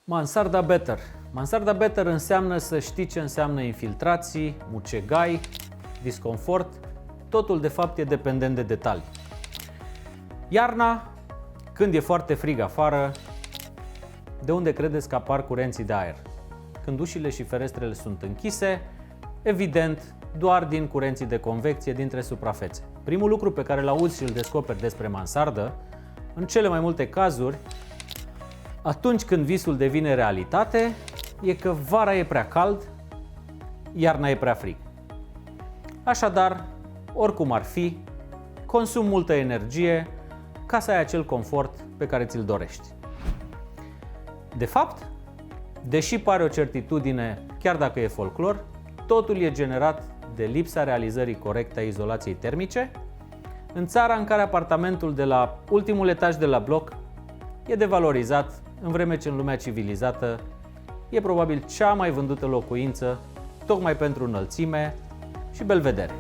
Mansarda Better. Mansarda Better înseamnă să știi ce înseamnă infiltrații, mucegai, disconfort. Totul de fapt e dependent de detalii. Iarna, când e foarte frig afară, de unde credeți că apar curenții de aer? Când ușile și ferestrele sunt închise, evident, doar din curenții de convecție dintre suprafețe. Primul lucru pe care îl auzi și îl descoperi despre mansardă, în cele mai multe cazuri, atunci când visul devine realitate, e că vara e prea cald, iarna e prea frig. Așadar, oricum ar fi, consumi multă energie ca să ai acel confort pe care ți-l dorești. De fapt, deși pare o certitudine, chiar dacă e folclor, totul e generat de lipsa realizării corecte a izolației termice în țara în care apartamentul de la ultimul etaj de la bloc e devalorizat, în vreme ce în lumea civilizată e probabil cea mai vândută locuință tocmai pentru înălțime și belvedere.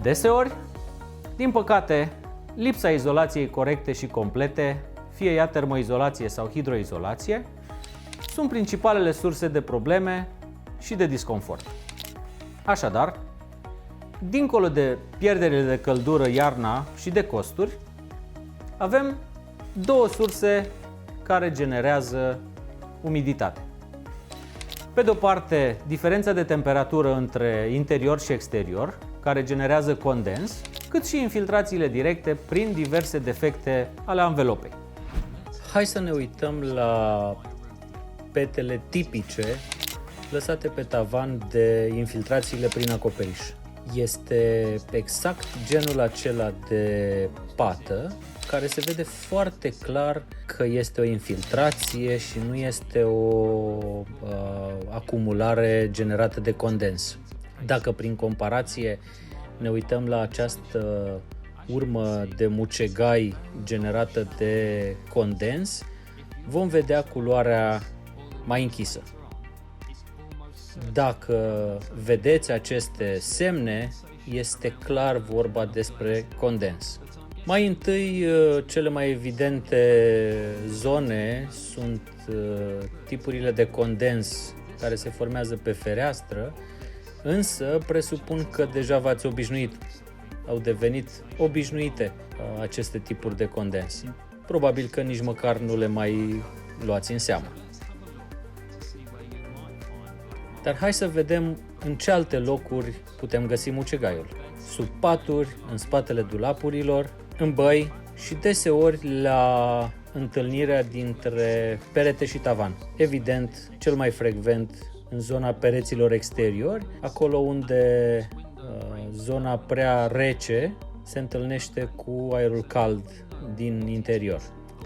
Deseori, din păcate, lipsa izolației corecte și complete, fie ea termoizolație sau hidroizolație, sunt principalele surse de probleme și de disconfort. Așadar, dincolo de pierderile de căldură iarna și de costuri, avem două surse care generează umiditate. Pe de o parte, diferența de temperatură între interior și exterior, care generează condens, cât și infiltrațiile directe prin diverse defecte ale anvelopei. Hai să ne uităm la petele tipice lăsate pe tavan de infiltrațiile prin acoperiș. Este exact genul acela de pată care se vede foarte clar că este o infiltrație și nu este o acumulare generată de condens. Dacă prin comparație ne uităm la această urmă de mucegai generată de condens, vom vedea culoarea mai închisă. Dacă vedeți aceste semne, este clar vorba despre condens. Mai întâi, cele mai evidente zone sunt tipurile de condens care se formează pe fereastră, însă presupun că deja v-ați obișnuit, au devenit obișnuite aceste tipuri de condens. Probabil că nici măcar nu le mai luați în seamă. Dar hai să vedem în ce alte locuri putem găsi mucegaiul. Sub paturi, în spatele dulapurilor, în băi și deseori la întâlnirea dintre perete și tavan. Evident, cel mai frecvent în zona pereților exteriori, acolo unde zona prea rece se întâlnește cu aerul cald din interior.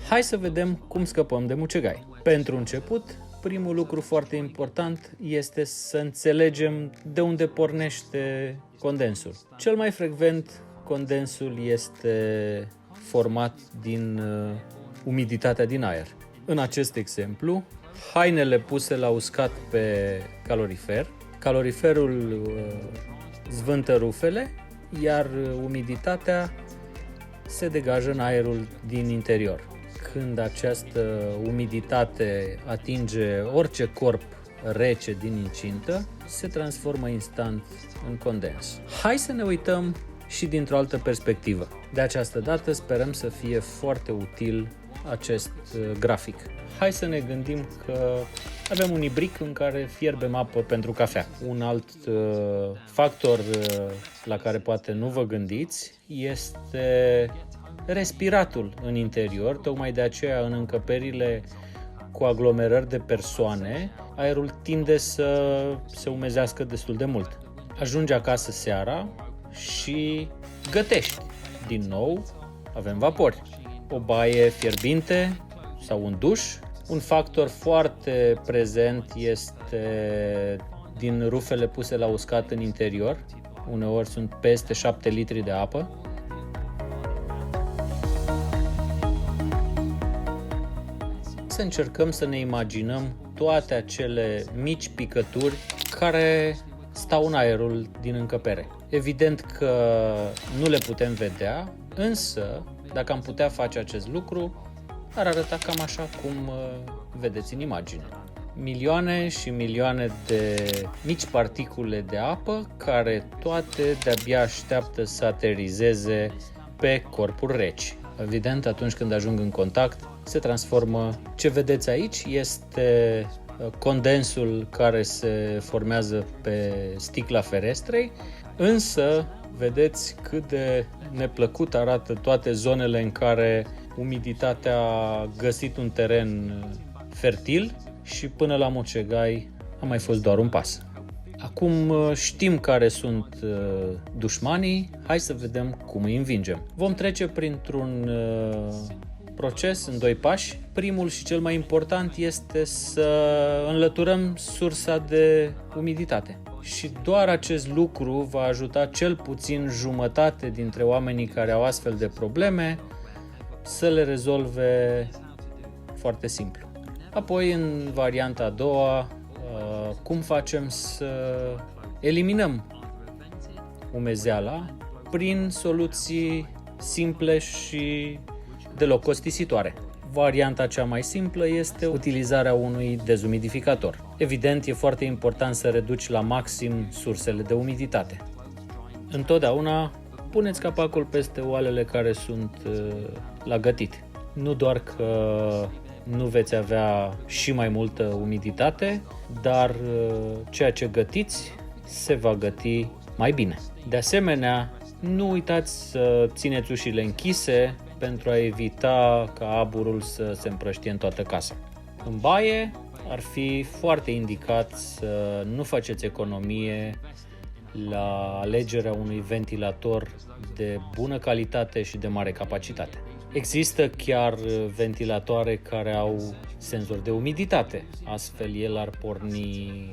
Hai să vedem cum scăpăm de mucegai. Pentru început, primul lucru foarte important este să înțelegem de unde pornește condensul. Cel mai frecvent, condensul este format din umiditatea din aer. În acest exemplu, hainele puse la uscat pe calorifer, caloriferul zvântă rufele, iar umiditatea se degajă în aerul din interior. Când această umiditate atinge orice corp rece din incintă, se transformă instant în condens. Hai să ne uităm și dintr-o altă perspectivă. De această dată sperăm să fie foarte util acest grafic. Hai să ne gândim că avem un ibric în care fierbem apă pentru cafea. Un alt factor la care poate nu vă gândiți este respiratul în interior. Tocmai de aceea în încăperile cu aglomerări de persoane, aerul tinde să se umezească destul de mult. Ajungi acasă seara și gătești. Din nou, avem vapori. O baie fierbinte sau un duș. Un factor foarte prezent este din rufele puse la uscat în interior. Uneori sunt peste 7 litri de apă. Să încercăm să ne imaginăm toate acele mici picături care stau în aerul din încăpere. Evident că nu le putem vedea, însă dacă am putea face acest lucru, ar arăta cam așa cum vedeți în imagine. Milioane și milioane de mici particule de apă care toate de-abia așteaptă să aterizeze pe corpuri reci. Evident, atunci când ajung în contact, se transformă. Ce vedeți aici este condensul care se formează pe sticla ferestrei, însă vedeți cât de neplăcut arată toate zonele în care umiditatea a găsit un teren fertil și până la mucegai a mai fost doar un pas. Acum știm care sunt dușmanii, hai să vedem cum îi învingem. Vom trece printr-un proces în 2 pași. Primul și cel mai important este să înlăturăm sursa de umiditate. Și doar acest lucru va ajuta cel puțin jumătate dintre oamenii care au astfel de probleme să le rezolve foarte simplu. Apoi, în varianta a doua, cum facem să eliminăm umezeala prin soluții simple și deloc costisitoare. Varianta cea mai simplă este utilizarea unui dezumidificator. Evident, e foarte important să reduci la maxim sursele de umiditate. Întotdeauna puneți capacul peste oalele care sunt la gătit. Nu doar că nu veți avea și mai multă umiditate, dar ceea ce gătiți se va găti mai bine. De asemenea, nu uitați să țineți ușile închise pentru a evita ca aburul să se împrăștie în toată casa. În baie ar fi foarte indicat să nu faceți economie la alegerea unui ventilator de bună calitate și de mare capacitate. Există chiar ventilatoare care au senzor de umiditate, astfel el ar porni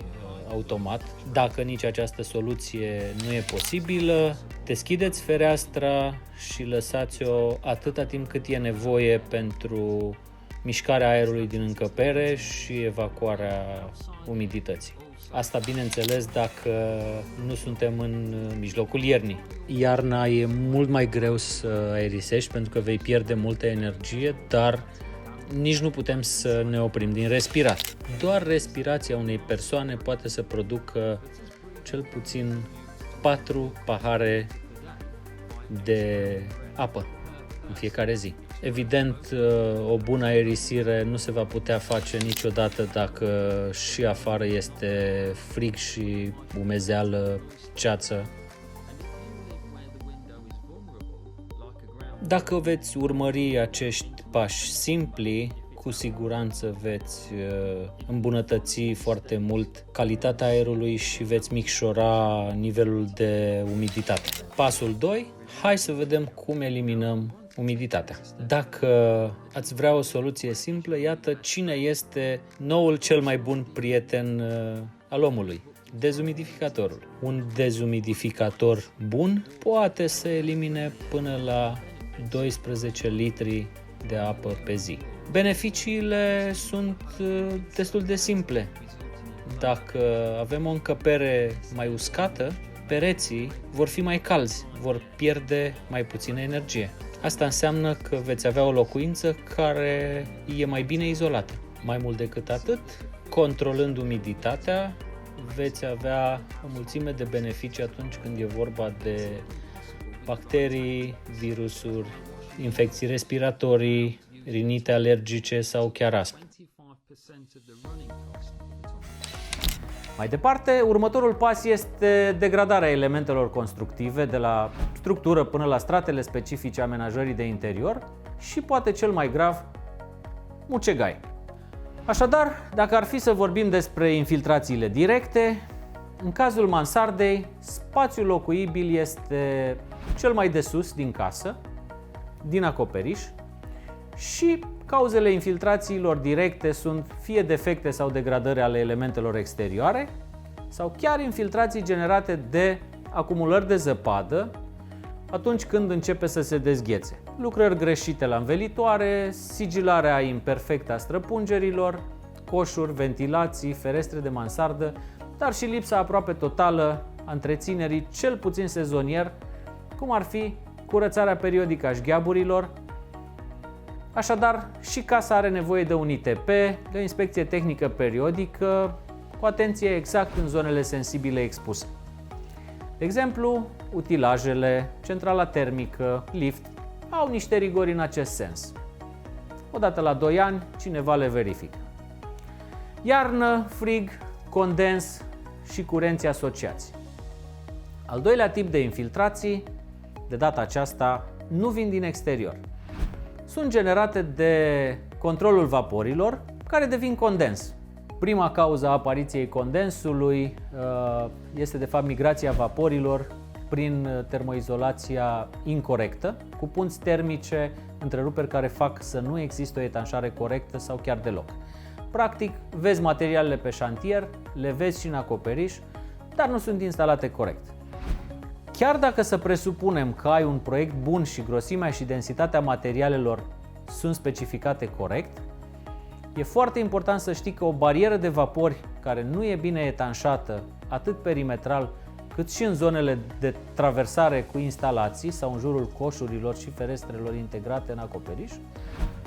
automat. Dacă nici această soluție nu e posibilă, deschideți fereastra și lăsați-o atâta timp cât e nevoie pentru mișcarea aerului din încăpere și evacuarea umidității. Asta, bineînțeles, dacă nu suntem în mijlocul iernii. Iarna e mult mai greu să aerisești pentru că vei pierde multă energie, dar nici nu putem să ne oprim din respirat. Doar respirația unei persoane poate să producă cel puțin 4 pahare de apă în fiecare zi. Evident, o bună aerisire nu se va putea face niciodată dacă și afară este frig și umezeală, ceață. Dacă veți urmări acești pași simpli, cu siguranță veți îmbunătăți foarte mult calitatea aerului și veți micșora nivelul de umiditate. Pasul 2. Hai să vedem cum eliminăm umiditatea. Dacă ați vrea o soluție simplă, iată cine este noul cel mai bun prieten al omului. Dezumidificatorul. Un dezumidificator bun poate să elimine până la 12 litri de apă pe zi. Beneficiile sunt destul de simple. Dacă avem o încăpere mai uscată, pereții vor fi mai calzi, vor pierde mai puțină energie. Asta înseamnă că veți avea o locuință care e mai bine izolată. Mai mult decât atât, controlând umiditatea, veți avea o mulțime de beneficii atunci când e vorba de bacterii, virusuri, infecții respiratorii, rinite alergice sau chiar astm. Mai departe, următorul pas este degradarea elementelor constructive de la structură până la stratele specifice amenajării de interior și, poate cel mai grav, mucegai. Așadar, dacă ar fi să vorbim despre infiltrațiile directe, în cazul mansardei, spațiul locuibil este cel mai de sus din casă, din acoperiș, și cauzele infiltrațiilor directe sunt fie defecte sau degradări ale elementelor exterioare sau chiar infiltrații generate de acumulări de zăpadă atunci când începe să se dezghețe. Lucrări greșite la învelitoare, sigilarea imperfectă a străpungerilor, coșuri, ventilații, ferestre de mansardă, dar și lipsa aproape totală a întreținerii, cel puțin sezonier, cum ar fi curățarea periodică a șgheaburilor. Așadar, și casa are nevoie de un ITP, de o inspecție tehnică periodică, cu atenție exact în zonele sensibile expuse. De exemplu, utilajele, centrala termică, lift, au niște rigori în acest sens. Odată la 2 ani, cineva le verifică. Iarnă, frig, condens și curenți asociați. Al doilea tip de infiltrații, de data aceasta, nu vin din exterior. Sunt generate de controlul vaporilor, care devin condens. Prima cauză a apariției condensului este de fapt migrația vaporilor prin termoizolația incorrectă, cu punți termice, întreruperi care fac să nu există o etanșare corectă sau chiar deloc. Practic, vezi materialele pe șantier, le vezi și în acoperiș, dar nu sunt instalate corect. Chiar dacă să presupunem că ai un proiect bun și grosimea și densitatea materialelor sunt specificate corect, e foarte important să știi că o barieră de vapori care nu e bine etanșată atât perimetral cât și în zonele de traversare cu instalații sau în jurul coșurilor și ferestrelor integrate în acoperiș,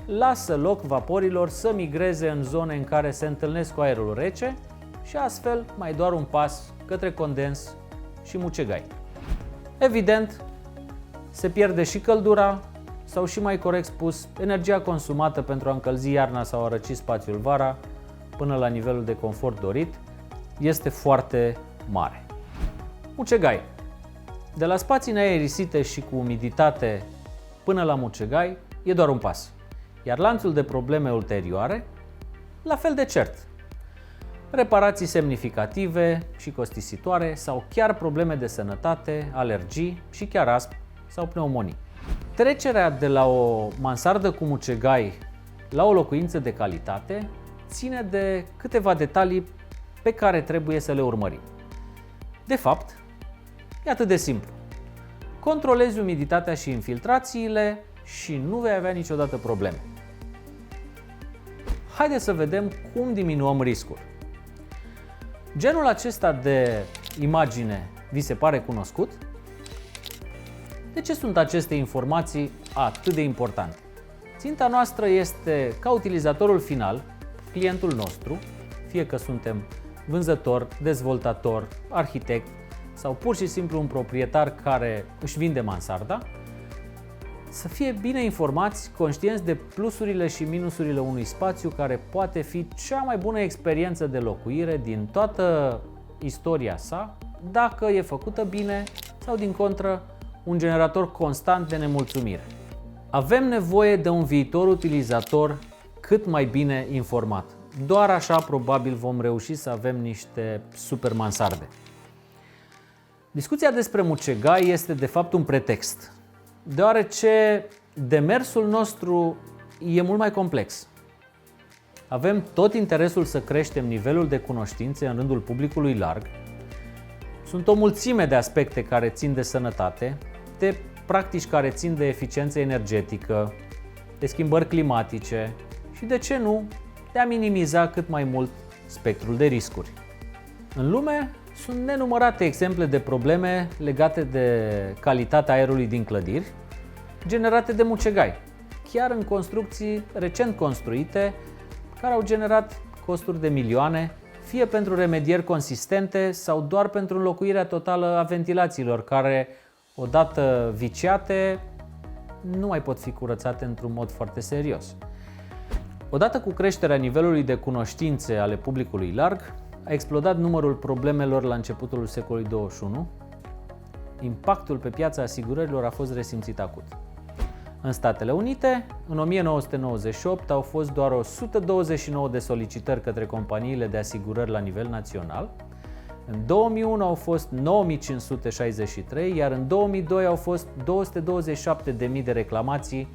lasă loc vaporilor să migreze în zone în care se întâlnesc cu aerul rece și astfel mai doar un pas către condens și mucegai. Evident, se pierde și căldura sau, și mai corect spus, energia consumată pentru a încălzi iarna sau a răci spațiul vara până la nivelul de confort dorit este foarte mare. Mucegai. De la spații neaerisite și cu umiditate până la mucegai e doar un pas, iar lanțul de probleme ulterioare, la fel de cert. Reparații semnificative și costisitoare sau chiar probleme de sănătate, alergii și chiar astm sau pneumonii. Trecerea de la o mansardă cu mucegai la o locuință de calitate ține de câteva detalii pe care trebuie să le urmărim. De fapt, e atât de simplu. Controlezi umiditatea și infiltrațiile și nu vei avea niciodată probleme. Haideți să vedem cum diminuăm riscul. Genul acesta de imagine vi se pare cunoscut? De ce sunt aceste informații atât de importante? Ținta noastră este ca utilizatorul final, clientul nostru, fie că suntem vânzător, dezvoltator, arhitect sau pur și simplu un proprietar care își vinde mansarda, să fie bine informați, conștienți de plusurile și minusurile unui spațiu care poate fi cea mai bună experiență de locuire din toată istoria sa, dacă e făcută bine sau, din contră, un generator constant de nemulțumire. Avem nevoie de un viitor utilizator cât mai bine informat. Doar așa probabil vom reuși să avem niște super mansarde. Discuția despre mucegai este de fapt un pretext, deoarece demersul nostru e mult mai complex. Avem tot interesul să creștem nivelul de cunoștințe în rândul publicului larg. Sunt o mulțime de aspecte care țin de sănătate, de practici care țin de eficiență energetică, de schimbări climatice și, de ce nu, de a minimiza cât mai mult spectrul de riscuri. În lume sunt nenumărate exemple de probleme legate de calitatea aerului din clădiri, generate de mucegai, chiar în construcții recent construite, care au generat costuri de milioane, fie pentru remedieri consistente sau doar pentru înlocuirea totală a ventilațiilor, care, odată viciate, nu mai pot fi curățate într-un mod foarte serios. Odată cu creșterea nivelului de cunoștințe ale publicului larg, a explodat numărul problemelor la începutul secolului 21. Impactul pe piața asigurărilor a fost resimțit acut. În Statele Unite, în 1998 au fost doar 129 de solicitări către companiile de asigurări la nivel național, în 2001 au fost 9563, iar în 2002 au fost 227.000 de reclamații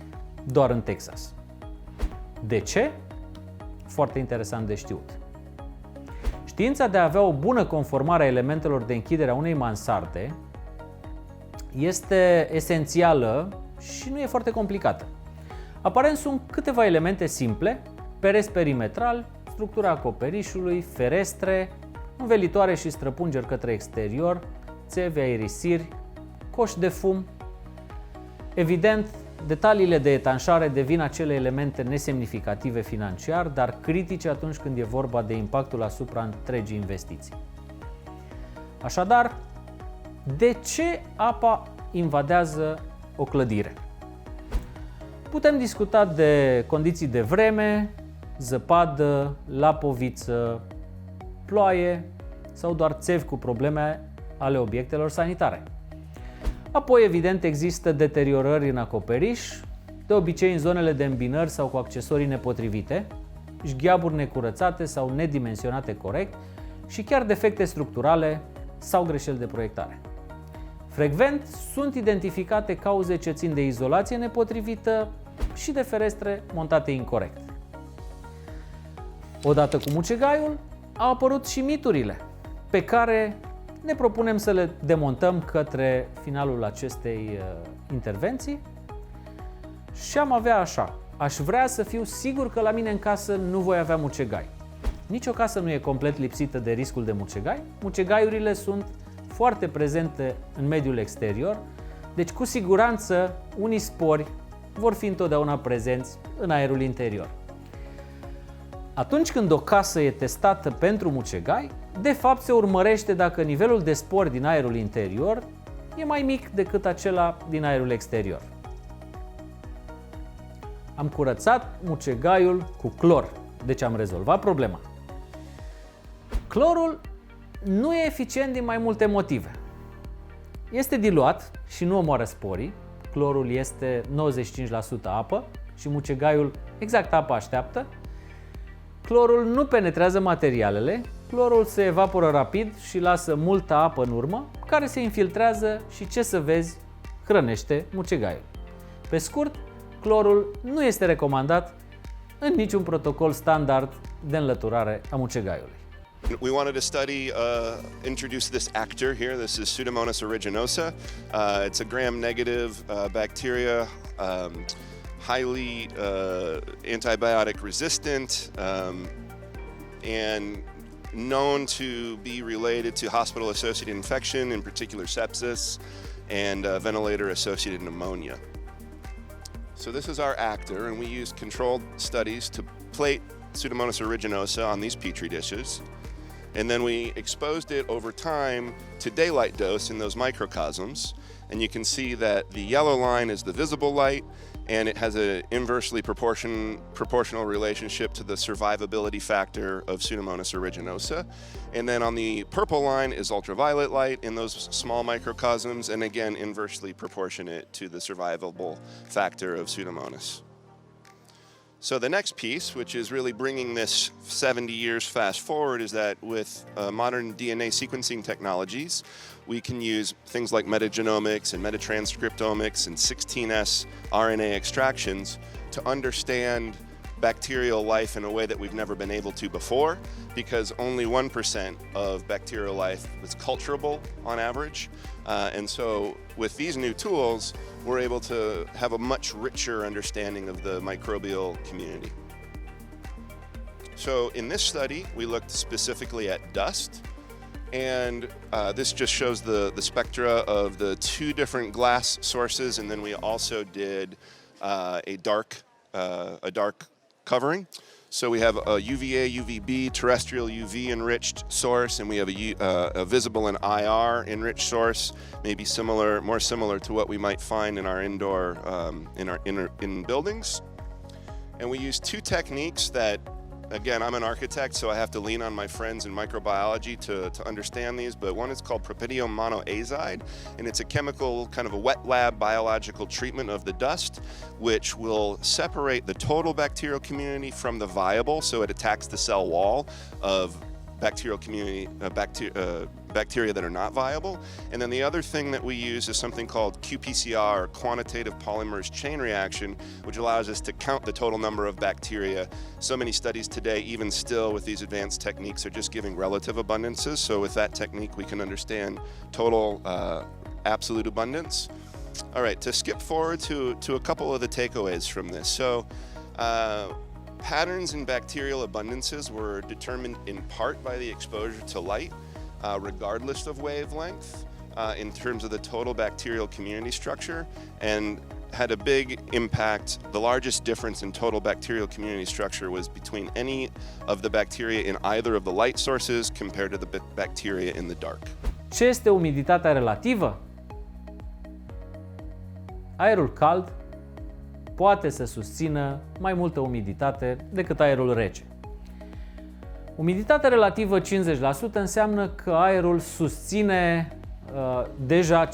doar în Texas. De ce? Foarte interesant de știut. Știința de a avea o bună conformare a elementelor de închidere a unei mansarde este esențială și nu e foarte complicată. Aparent sunt câteva elemente simple: pereți perimetrali, structura acoperișului, ferestre, învelitoare și străpungeri către exterior, țevi, aerisiri, coși de fum. Evident, detaliile de etanșare devin acele elemente nesemnificative financiar, dar critice atunci când e vorba de impactul asupra întregii investiții. Așadar, de ce apa invadează o clădire? Putem discuta de condiții de vreme, zăpadă, lapoviță, ploaie sau doar țevi cu probleme ale obiectelor sanitare. Apoi, evident, există deteriorări în acoperiș, de obicei în zonele de îmbinări sau cu accesorii nepotrivite, șgheaburi necurățate sau nedimensionate corect și chiar defecte structurale sau greșeli de proiectare. Frecvent sunt identificate cauze ce țin de izolație nepotrivită și de ferestre montate incorect. Odată cu mucegaiul, au apărut și miturile, pe care ne propunem să le demontăm către finalul acestei intervenții și am avea așa: aș vrea să fiu sigur că la mine în casă nu voi avea mucegai. Nici o casă nu e complet lipsită de riscul de mucegai. Mucegaiurile sunt foarte prezente în mediul exterior, deci cu siguranță unii spori vor fi întotdeauna prezenți în aerul interior. Atunci când o casă e testată pentru mucegai, de fapt se urmărește dacă nivelul de spori din aerul interior e mai mic decât acela din aerul exterior. Am curățat mucegaiul cu clor, deci am rezolvat problema. Clorul nu e eficient din mai multe motive. Este diluat și nu omoară sporii. Clorul este 95% apă și mucegaiul exact apa așteaptă. Clorul nu penetrează materialele, clorul se evaporă rapid și lasă multă apă în urmă, care se infiltrează și, ce să vezi, hrănește mucegaiul. Pe scurt, clorul nu este recomandat în niciun protocol standard de înlăturare a mucegaiului. We wanted to study, introduce this actor here. This is Pseudomonas aeruginosa. It's a gram-negative bacteria, highly antibiotic resistant, and known to be related to hospital-associated infection, in particular sepsis, and ventilator-associated pneumonia. So this is our actor, and we used controlled studies to plate Pseudomonas aeruginosa on these petri dishes. And then we exposed it over time to daylight dose in those microcosms. And you can see that the yellow line is the visible light, and it has an inversely proportional relationship to the survivability factor of Pseudomonas aeruginosa. And then on the purple line is ultraviolet light in those small microcosms, and again inversely proportionate to the survivable factor of Pseudomonas. So the next piece, which is really bringing this 70 years fast forward, is that with modern DNA sequencing technologies, we can use things like metagenomics and metatranscriptomics and 16S RNA extractions to understand bacterial life in a way that we've never been able to before, because only 1% of bacterial life is culturable on average. And so with these new tools, we're able to have a much richer understanding of the microbial community. So in this study, we looked specifically at dust, and this just shows the spectra of the two different glass sources, and then we also did a dark covering. So we have a UVA, UVB, terrestrial UV enriched source, and we have a visible and IR enriched source, maybe more similar to what we might find in our indoor in buildings. And we use two techniques that again, I'm an architect, so I have to lean on my friends in microbiology to understand these, but one is called Propidium monoazide, and it's a chemical, kind of a wet lab biological treatment of the dust, which will separate the total bacterial community from the viable, so it attacks the cell wall of bacterial community, bacteria that are not viable. And then the other thing that we use is something called qPCR, or quantitative polymerase chain reaction, which allows us to count the total number of bacteria. So many studies today, even still with these advanced techniques, are just giving relative abundances. So with that technique, we can understand total absolute abundance. All right, to skip forward to a couple of the takeaways from this. So patterns in bacterial abundances were determined in part by the exposure to light, regardless of wavelength, in terms of the total bacterial community structure, and had a big impact. The largest difference in total bacterial community structure was between any of the bacteria in either of the light sources compared to the bacteria in the dark. Ce este umiditatea relativă? Aerul cald poate să susțină mai multă umiditate decât aerul rece. Umiditatea relativă 50% înseamnă că aerul susține deja 50%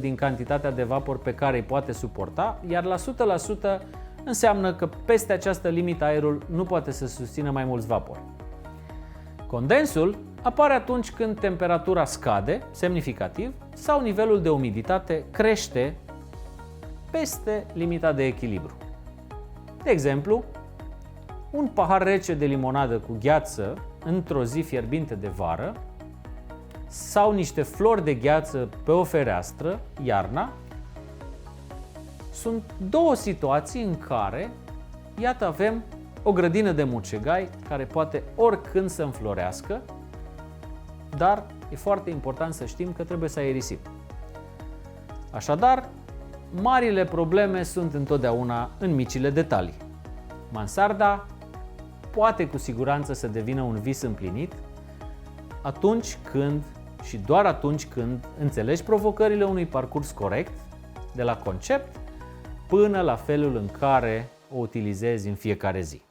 din cantitatea de vapor pe care îi poate suporta, iar la 100% înseamnă că peste această limită aerul nu poate să susțină mai mulți vapori. Condensul apare atunci când temperatura scade semnificativ sau nivelul de umiditate crește peste limita de echilibru. De exemplu, un pahar rece de limonadă cu gheață într-o zi fierbinte de vară sau niște flori de gheață pe o fereastră, iarna, sunt două situații în care, iată, avem o grădină de mucegai care poate oricând să înflorească, dar e foarte important să știm că trebuie să aerisim. Așadar, marile probleme sunt întotdeauna în micile detalii. Mansarda poate cu siguranță să devină un vis împlinit atunci când și doar atunci când înțelegi provocările unui parcurs corect, de la concept până la felul în care o utilizezi în fiecare zi.